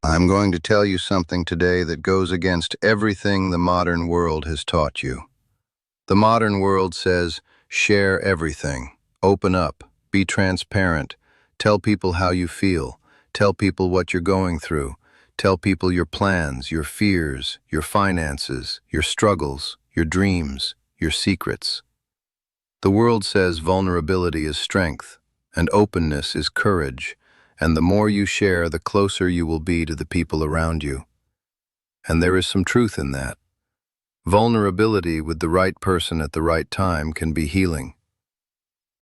I'm going to tell you something today that goes against everything the modern world has taught you. The modern world says, share everything, open up, be transparent, tell people how you feel, tell people what you're going through, tell people your plans, your fears, your finances, your struggles, your dreams, your secrets. The world says vulnerability is strength, and openness is courage, and the more you share, the closer you will be to the people around you. And there is some truth in that. Vulnerability with the right person at the right time can be healing.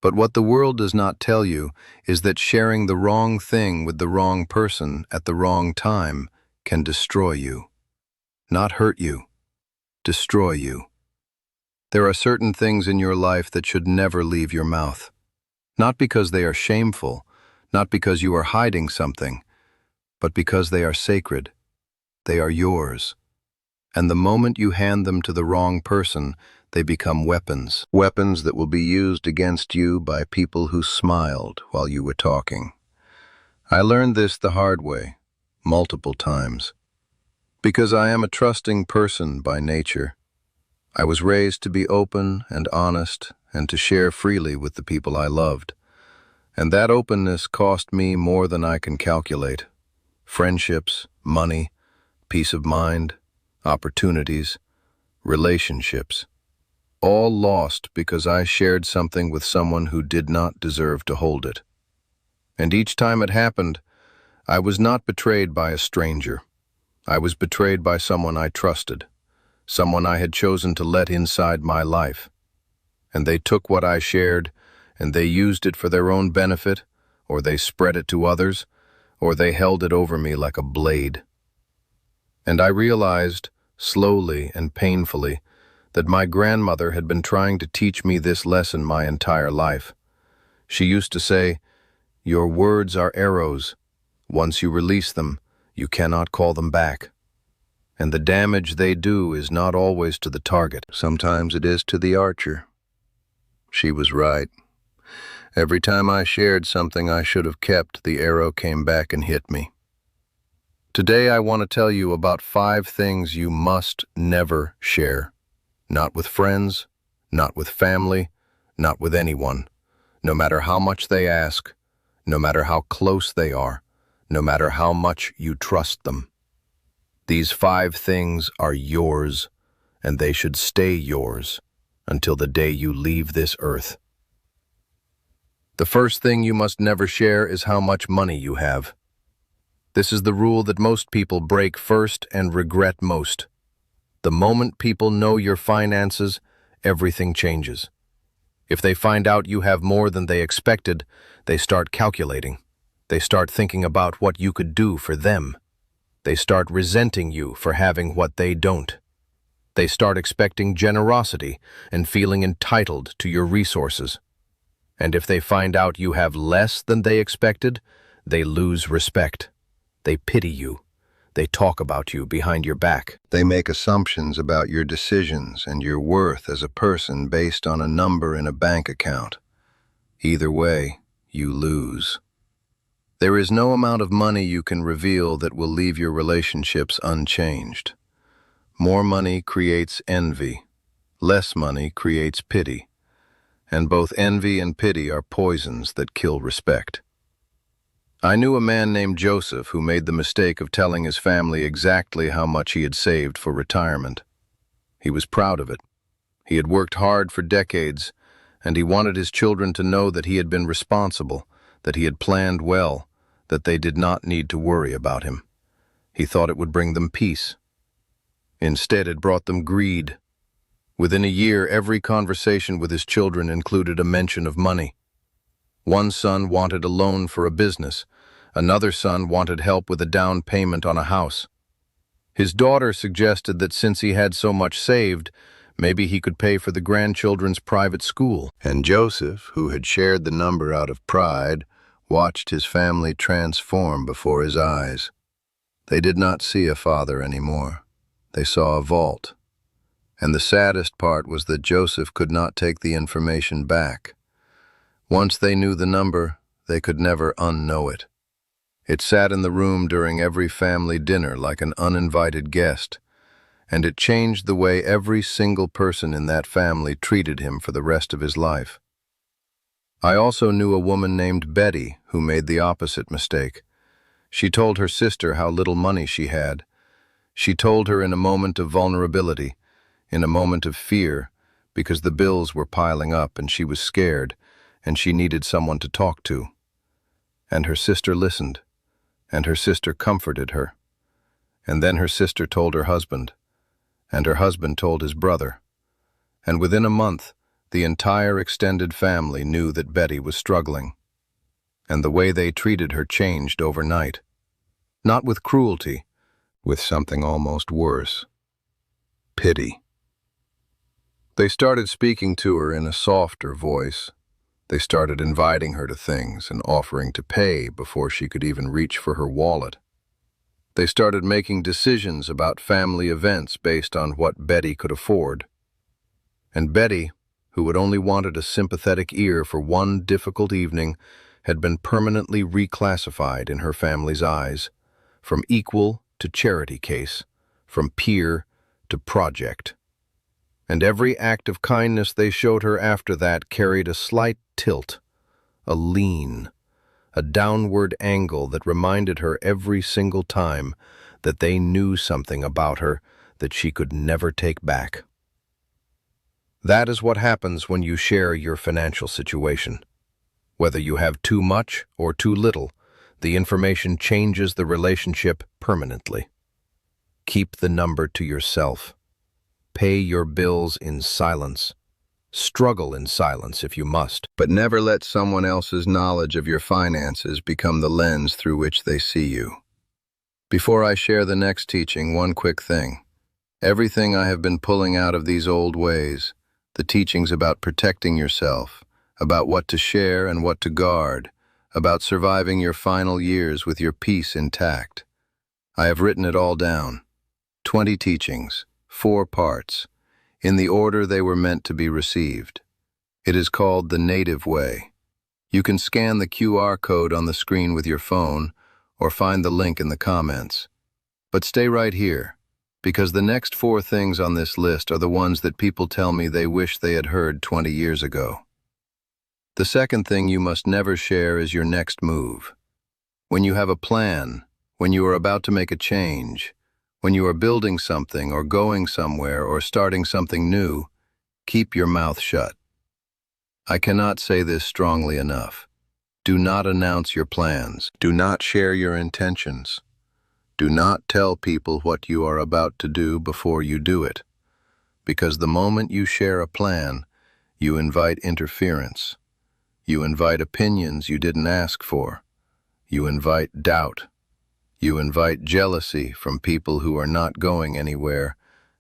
But what the world does not tell you is that sharing the wrong thing with the wrong person at the wrong time can destroy you. Not hurt you, destroy you. There are certain things in your life that should never leave your mouth. Not because they are shameful, not because you are hiding something, but because they are sacred. They are yours. And the moment you hand them to the wrong person, they become weapons. Weapons that will be used against you by people who smiled while you were talking. I learned this the hard way, multiple times. Because I am a trusting person by nature. I was raised to be open and honest and to share freely with the people I loved. And that openness cost me more than I can calculate. Friendships, money, peace of mind, opportunities, relationships. All lost because I shared something with someone who did not deserve to hold it. And each time it happened, I was not betrayed by a stranger. I was betrayed by someone I trusted, someone I had chosen to let inside my life. And they took what I shared, and they used it for their own benefit, or they spread it to others, or they held it over me like a blade. And I realized, slowly and painfully, that my grandmother had been trying to teach me this lesson my entire life. She used to say, "Your words are arrows. Once you release them, you cannot call them back. And the damage they do is not always to the target. Sometimes it is to the archer." She was right. Every time I shared something I should have kept, the arrow came back and hit me. Today I want to tell you about 5 things you must never share. Not with friends, not with family, not with anyone. No matter how much they ask, no matter how close they are, no matter how much you trust them. These 5 things are yours, and they should stay yours until the day you leave this earth. The first thing you must never share is how much money you have. This is the rule that most people break first and regret most. The moment people know your finances, everything changes. If they find out you have more than they expected, they start calculating. They start thinking about what you could do for them. They start resenting you for having what they don't. They start expecting generosity and feeling entitled to your resources. And if they find out you have less than they expected, they lose respect. They pity you. They talk about you behind your back. They make assumptions about your decisions and your worth as a person based on a number in a bank account. Either way, you lose. There is no amount of money you can reveal that will leave your relationships unchanged. More money creates envy. Less money creates pity. And both envy and pity are poisons that kill respect. I knew a man named Joseph who made the mistake of telling his family exactly how much he had saved for retirement. He was proud of it. He had worked hard for decades, and he wanted his children to know that he had been responsible, that he had planned well, that they did not need to worry about him. He thought it would bring them peace. Instead, it brought them greed. Within a year, every conversation with his children included a mention of money. One son wanted a loan for a business. Another son wanted help with a down payment on a house. His daughter suggested that since he had so much saved, maybe he could pay for the grandchildren's private school. And Joseph, who had shared the number out of pride, watched his family transform before his eyes. They did not see a father anymore. They saw a vault. And the saddest part was that Joseph could not take the information back. Once they knew the number, they could never unknow it. It sat in the room during every family dinner like an uninvited guest, and it changed the way every single person in that family treated him for the rest of his life. I also knew a woman named Betty who made the opposite mistake. She told her sister how little money she had. She told her in a moment of vulnerability, in a moment of fear, because the bills were piling up and she was scared, and she needed someone to talk to. And her sister listened, and her sister comforted her. And then her sister told her husband, and her husband told his brother. And within a month, the entire extended family knew that Betty was struggling. And the way they treated her changed overnight. Not with cruelty, with something almost worse. Pity. They started speaking to her in a softer voice. They started inviting her to things and offering to pay before she could even reach for her wallet. They started making decisions about family events based on what Betty could afford. And Betty, who had only wanted a sympathetic ear for one difficult evening, had been permanently reclassified in her family's eyes, from equal to charity case, from peer to project. And every act of kindness they showed her after that carried a slight tilt, a lean, a downward angle that reminded her every single time that they knew something about her that she could never take back. That is what happens when you share your financial situation. Whether you have too much or too little, the information changes the relationship permanently. Keep the number to yourself. Pay your bills in silence. Struggle in silence if you must, but never let someone else's knowledge of your finances become the lens through which they see you. Before I share the next teaching, one quick thing. Everything I have been pulling out of these old ways, the teachings about protecting yourself, about what to share and what to guard, about surviving your final years with your peace intact. I have written it all down. 20 teachings, 4 parts, in the order they were meant to be received. It is called the Native Way. You can scan the QR code on the screen with your phone or find the link in the comments. But stay right here, because the next 4 things on this list are the ones that people tell me they wish they had heard 20 years ago. The second thing you must never share is your next move. When you have a plan, when you are about to make a change, when you are building something or going somewhere or starting something new, keep your mouth shut. I cannot say this strongly enough. Do not announce your plans. Do not share your intentions. Do not tell people what you are about to do before you do it, because the moment you share a plan, you invite interference. You invite opinions you didn't ask for. You invite doubt. You invite jealousy from people who are not going anywhere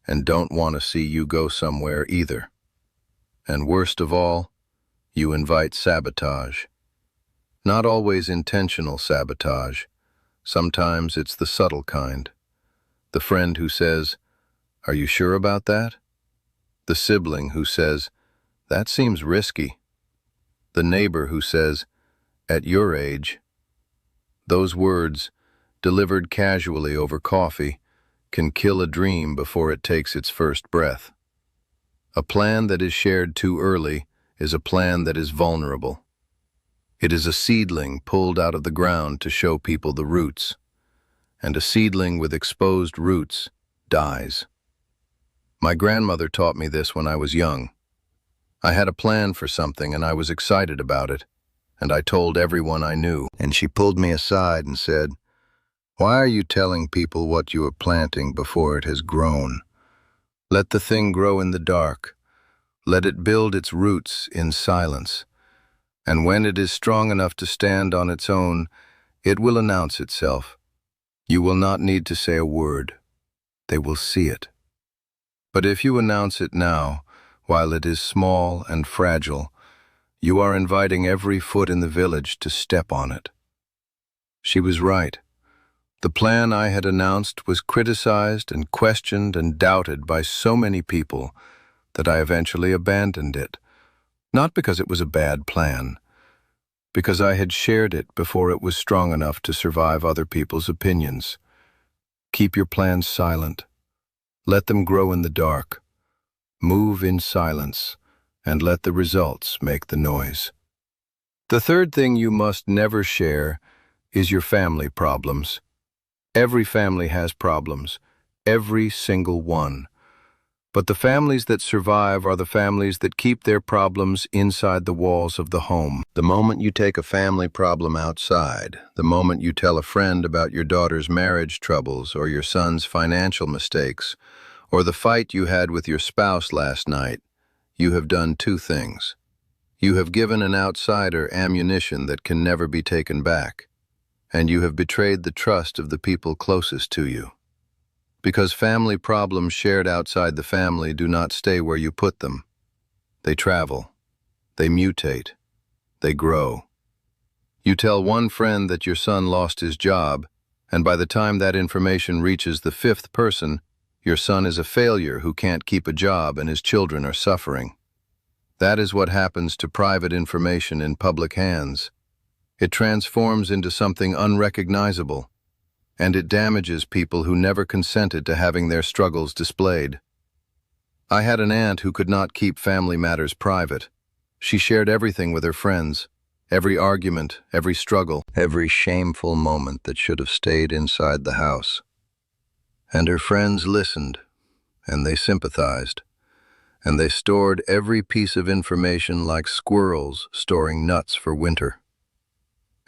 and don't want to see you go somewhere either. And worst of all, you invite sabotage. Not always intentional sabotage. Sometimes it's the subtle kind. The friend who says, "Are you sure about that?" The sibling who says, "That seems risky." The neighbor who says, "At your age." Those words, delivered casually over coffee, can kill a dream before it takes its first breath. A plan that is shared too early is a plan that is vulnerable. It is a seedling pulled out of the ground to show people the roots, and a seedling with exposed roots dies. My grandmother taught me this when I was young. I had a plan for something and I was excited about it, and I told everyone I knew. And she pulled me aside and said, "Why are you telling people what you are planting before it has grown? Let the thing grow in the dark. Let it build its roots in silence. And when it is strong enough to stand on its own, it will announce itself. You will not need to say a word. They will see it. But if you announce it now, while it is small and fragile, you are inviting every foot in the village to step on it." She was right. The plan I had announced was criticized and questioned and doubted by so many people that I eventually abandoned it. Not because it was a bad plan, because I had shared it before it was strong enough to survive other people's opinions. Keep your plans silent. Let them grow in the dark. Move in silence, and let the results make the noise. The third thing you must never share is your family problems. Every family has problems, every single one. But the families that survive are the families that keep their problems inside the walls of the home. The moment you take a family problem outside, the moment you tell a friend about your daughter's marriage troubles or your son's financial mistakes, or the fight you had with your spouse last night, you have done two things. You have given an outsider ammunition that can never be taken back, and you have betrayed the trust of the people closest to you. Because family problems shared outside the family do not stay where you put them. They travel, they mutate, they grow. You tell one friend that your son lost his job, and by the time that information reaches the fifth person, your son is a failure who can't keep a job and his children are suffering. That is what happens to private information in public hands. It transforms into something unrecognizable, and it damages people who never consented to having their struggles displayed. I had an aunt who could not keep family matters private. She shared everything with her friends, every argument, every struggle, every shameful moment that should have stayed inside the house. And her friends listened, and they sympathized, and they stored every piece of information like squirrels storing nuts for winter.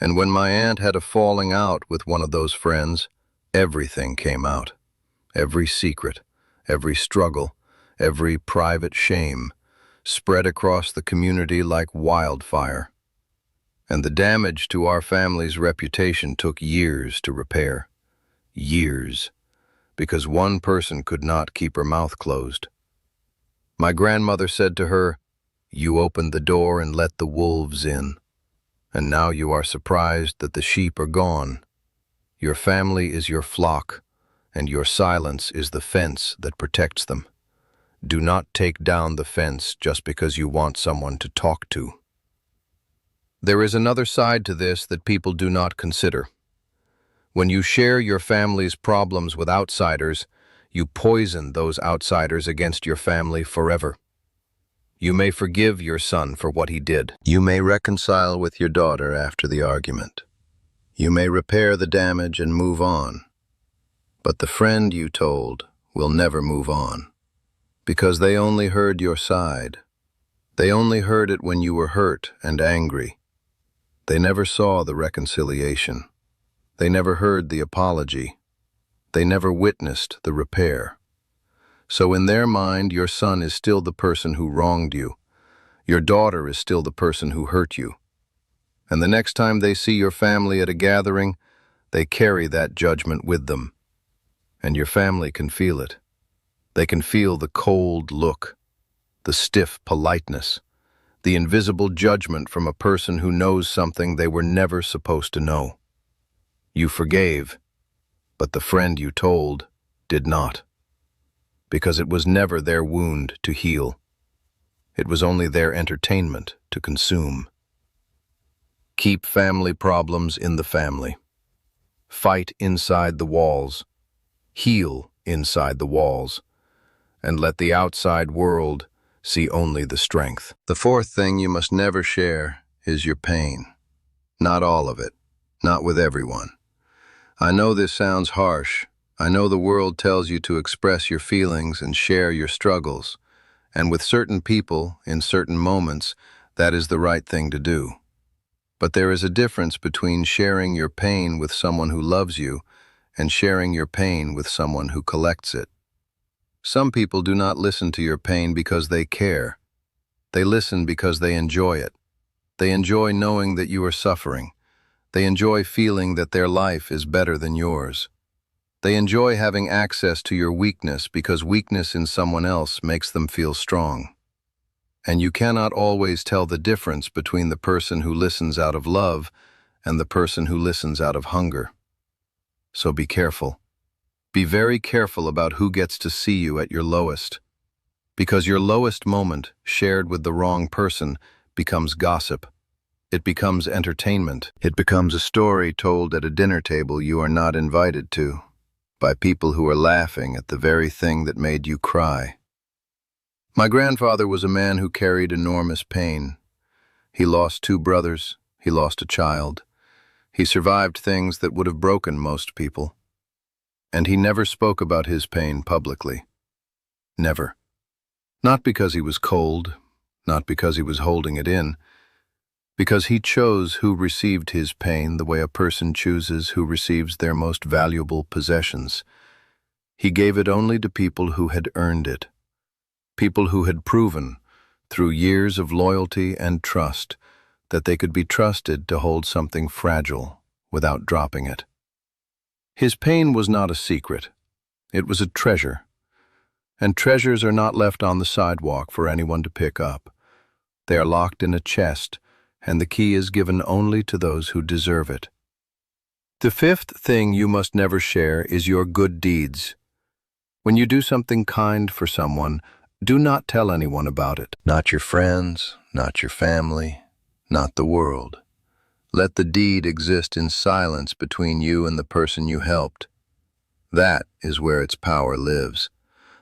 And when my aunt had a falling out with one of those friends, everything came out. Every secret, every struggle, every private shame, spread across the community like wildfire. And the damage to our family's reputation took years to repair. Years. Because one person could not keep her mouth closed. My grandmother said to her, "You opened the door and let the wolves in. And now you are surprised that the sheep are gone. Your family is your flock, and your silence is the fence that protects them. Do not take down the fence just because you want someone to talk to." There is another side to this that people do not consider. When you share your family's problems with outsiders, you poison those outsiders against your family forever. You may forgive your son for what he did. You may reconcile with your daughter after the argument. You may repair the damage and move on. But the friend you told will never move on, because they only heard your side. They only heard it when you were hurt and angry. They never saw the reconciliation. They never heard the apology. They never witnessed the repair. So in their mind, your son is still the person who wronged you. Your daughter is still the person who hurt you. And the next time they see your family at a gathering, they carry that judgment with them. And your family can feel it. They can feel the cold look, the stiff politeness, the invisible judgment from a person who knows something they were never supposed to know. You forgave, but the friend you told did not. Because it was never their wound to heal. It was only their entertainment to consume. Keep family problems in the family. Fight inside the walls. Heal inside the walls. And let the outside world see only the strength. The fourth thing you must never share is your pain. Not all of it. Not with everyone. I know this sounds harsh. I know the world tells you to express your feelings and share your struggles, and with certain people, in certain moments, that is the right thing to do. But there is a difference between sharing your pain with someone who loves you and sharing your pain with someone who collects it. Some people do not listen to your pain because they care. They listen because they enjoy it. They enjoy knowing that you are suffering. They enjoy feeling that their life is better than yours. They enjoy having access to your weakness because weakness in someone else makes them feel strong. And you cannot always tell the difference between the person who listens out of love and the person who listens out of hunger. So be careful. Be very careful about who gets to see you at your lowest. Because your lowest moment, shared with the wrong person, becomes gossip. It becomes entertainment. It becomes a story told at a dinner table you are not invited to, by people who are laughing at the very thing that made you cry. My grandfather was a man who carried enormous pain. He lost 2 brothers. He lost a child. He survived things that would have broken most people. And he never spoke about his pain publicly. Never. Not because he was cold, not because he was holding it in, because he chose who received his pain the way a person chooses who receives their most valuable possessions. He gave it only to people who had earned it, people who had proven, through years of loyalty and trust, that they could be trusted to hold something fragile without dropping it. His pain was not a secret. It was a treasure. And treasures are not left on the sidewalk for anyone to pick up. They are locked in a chest, and the key is given only to those who deserve it. The 5th thing you must never share is your good deeds. When you do something kind for someone, do not tell anyone about it. Not your friends, not your family, not the world. Let the deed exist in silence between you and the person you helped. That is where its power lives.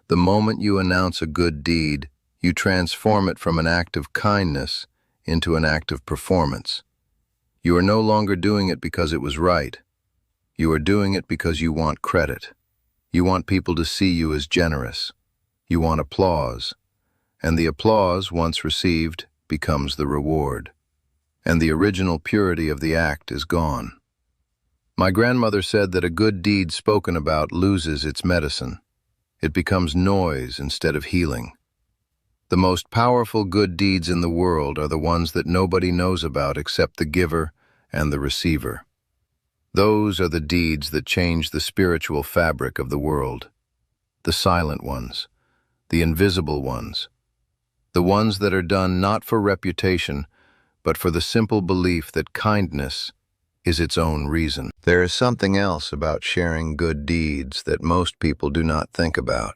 The moment you announce a good deed, you transform it from an act of kindness into an act of performance. You are no longer doing it because it was right. You are doing it because you want credit. You want people to see you as generous. You want applause. And the applause, once received, becomes the reward. And the original purity of the act is gone. My grandmother said that a good deed spoken about loses its medicine. It becomes noise instead of healing. The most powerful good deeds in the world are the ones that nobody knows about except the giver and the receiver. Those are the deeds that change the spiritual fabric of the world. The silent ones, the invisible ones, the ones that are done not for reputation, but for the simple belief that kindness is its own reason. There is something else about sharing good deeds that most people do not think about.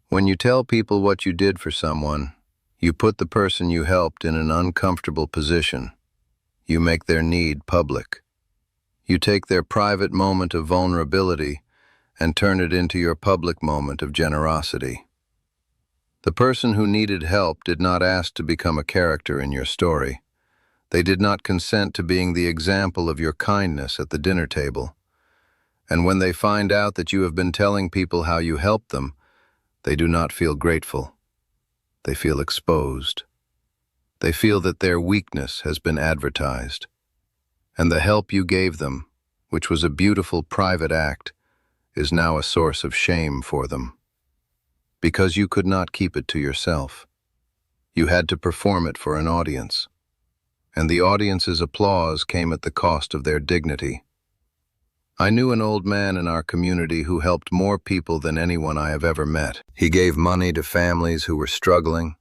When you tell people what you did for someone, you put the person you helped in an uncomfortable position. You make their need public. You take their private moment of vulnerability and turn it into your public moment of generosity. The person who needed help did not ask to become a character in your story. They did not consent to being the example of your kindness at the dinner table. And when they find out that you have been telling people how you helped them, they do not feel grateful. They feel exposed. They feel that their weakness has been advertised. And the help you gave them, which was a beautiful private act, is now a source of shame for them. Because you could not keep it to yourself. You had to perform it for an audience. And the audience's applause came at the cost of their dignity. I knew an old man in our community who helped more people than anyone I have ever met. He gave money to families who were struggling.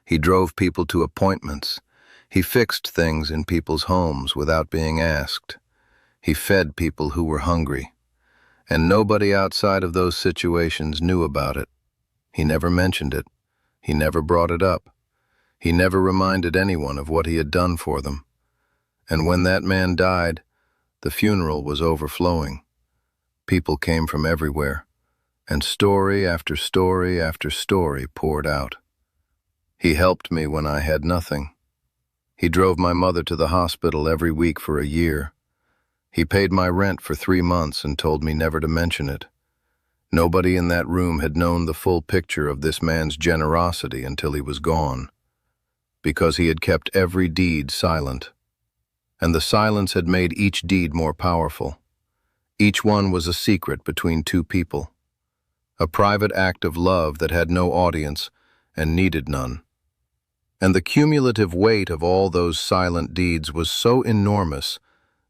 He drove people to appointments. He fixed things in people's homes without being asked. He fed people who were hungry. And nobody outside of those situations knew about it. He never mentioned it. He never brought it up. He never reminded anyone of what he had done for them. And when that man died, the funeral was overflowing. People came from everywhere, and story after story after story poured out. He helped me when I had nothing. He drove my mother to the hospital every week for a year. He paid my rent for 3 months and told me never to mention it. Nobody in that room had known the full picture of this man's generosity until he was gone, because he had kept every deed silent. And the silence had made each deed more powerful. Each one was a secret between 2 people, a private act of love that had no audience and needed none. And the cumulative weight of all those silent deeds was so enormous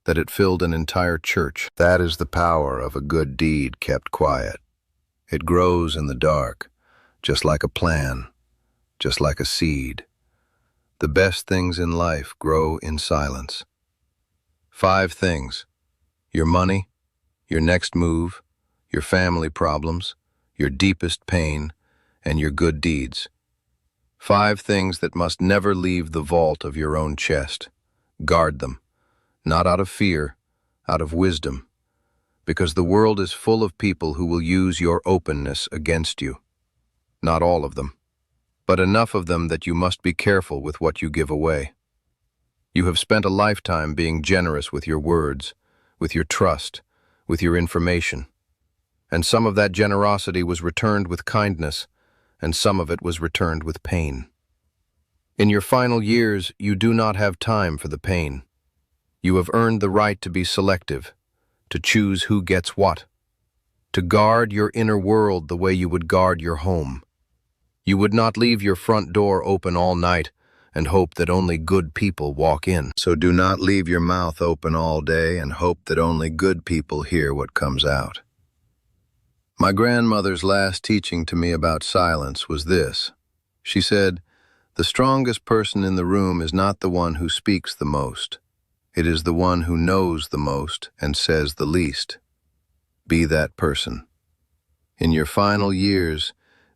that it filled an entire church. That is the power of a good deed kept quiet. It grows in the dark, just like a plan, just like a seed. The best things in life grow in silence. 5 things: your money, your next move, your family problems, your deepest pain, and your good deeds. 5 things that must never leave the vault of your own chest. Guard them, not out of fear, out of wisdom, because the world is full of people who will use your openness against you. Not all of them, but enough of them that you must be careful with what you give away. You have spent a lifetime being generous with your words, with your trust, with your information. And some of that generosity was returned with kindness, and some of it was returned with pain. In your final years, you do not have time for the pain. You have earned the right to be selective, to choose who gets what, to guard your inner world the way you would guard your home. You would not leave your front door open all night and hope that only good people walk in. So do not leave your mouth open all day and hope that only good people hear what comes out. My grandmother's last teaching to me about silence was this. She said, "The strongest person in the room is not the one who speaks the most. It is the one who knows the most and says the least. Be that person. In your final years,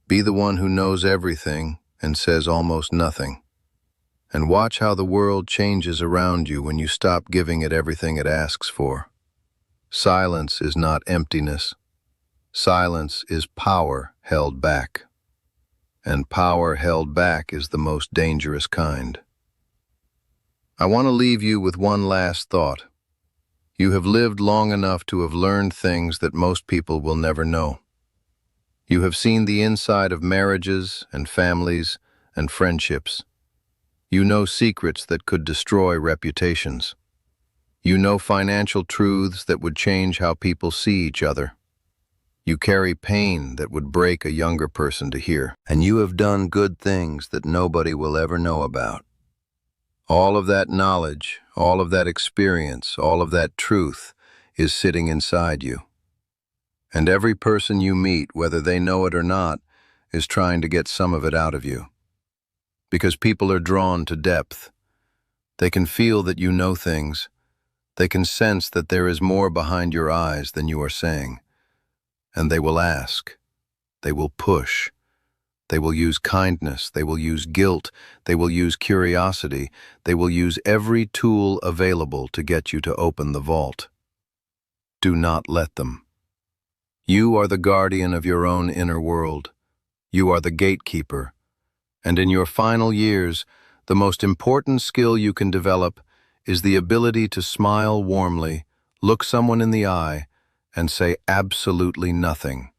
be the one who knows everything and says almost nothing. And watch how the world changes around you when you stop giving it everything it asks for. Silence is not emptiness. Silence is power held back. And power held back is the most dangerous kind." I want to leave you with one last thought. You have lived long enough to have learned things that most people will never know. You have seen the inside of marriages and families and friendships. You know secrets that could destroy reputations. You know financial truths that would change how people see each other. You carry pain that would break a younger person to hear. And you have done good things that nobody will ever know about. All of that knowledge, all of that experience, all of that truth is sitting inside you. And every person you meet, whether they know it or not, is trying to get some of it out of you. Because people are drawn to depth. They can feel that you know things. They can sense that there is more behind your eyes than you are saying. And they will ask. They will push. They will use kindness. They will use guilt. They will use curiosity. They will use every tool available to get you to open the vault. Do not let them. You are the guardian of your own inner world. You are the gatekeeper. And in your final years, the most important skill you can develop is the ability to smile warmly, look someone in the eye, and say absolutely nothing.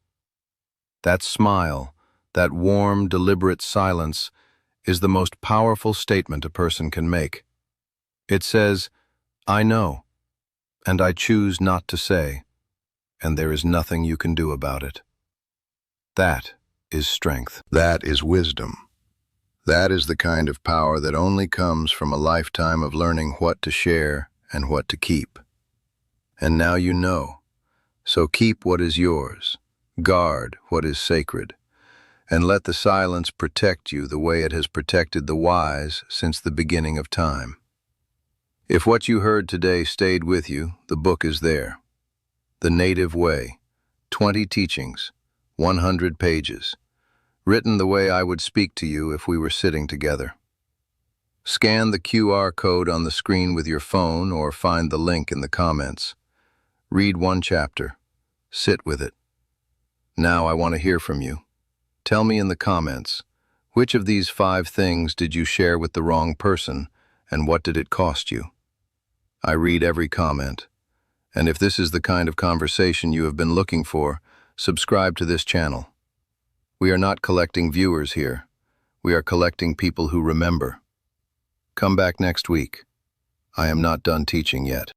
That smile, that warm, deliberate silence, is the most powerful statement a person can make. It says, "I know, and I choose not to say, and there is nothing you can do about it." That is strength. That is wisdom. That is the kind of power that only comes from a lifetime of learning what to share and what to keep. And now you know. So keep what is yours, guard what is sacred, and let the silence protect you the way it has protected the wise since the beginning of time. If what you heard today stayed with you, the book is there. The Native Way, 20 teachings, 100 pages, written the way I would speak to you if we were sitting together. Scan the QR code on the screen with your phone or find the link in the comments. Read one chapter. Sit with it. Now I want to hear from you. Tell me in the comments, which of these 5 things did you share with the wrong person, and what did it cost you? I read every comment. And if this is the kind of conversation you have been looking for, subscribe to this channel. We are not collecting viewers here. We are collecting people who remember. Come back next week. I am not done teaching yet.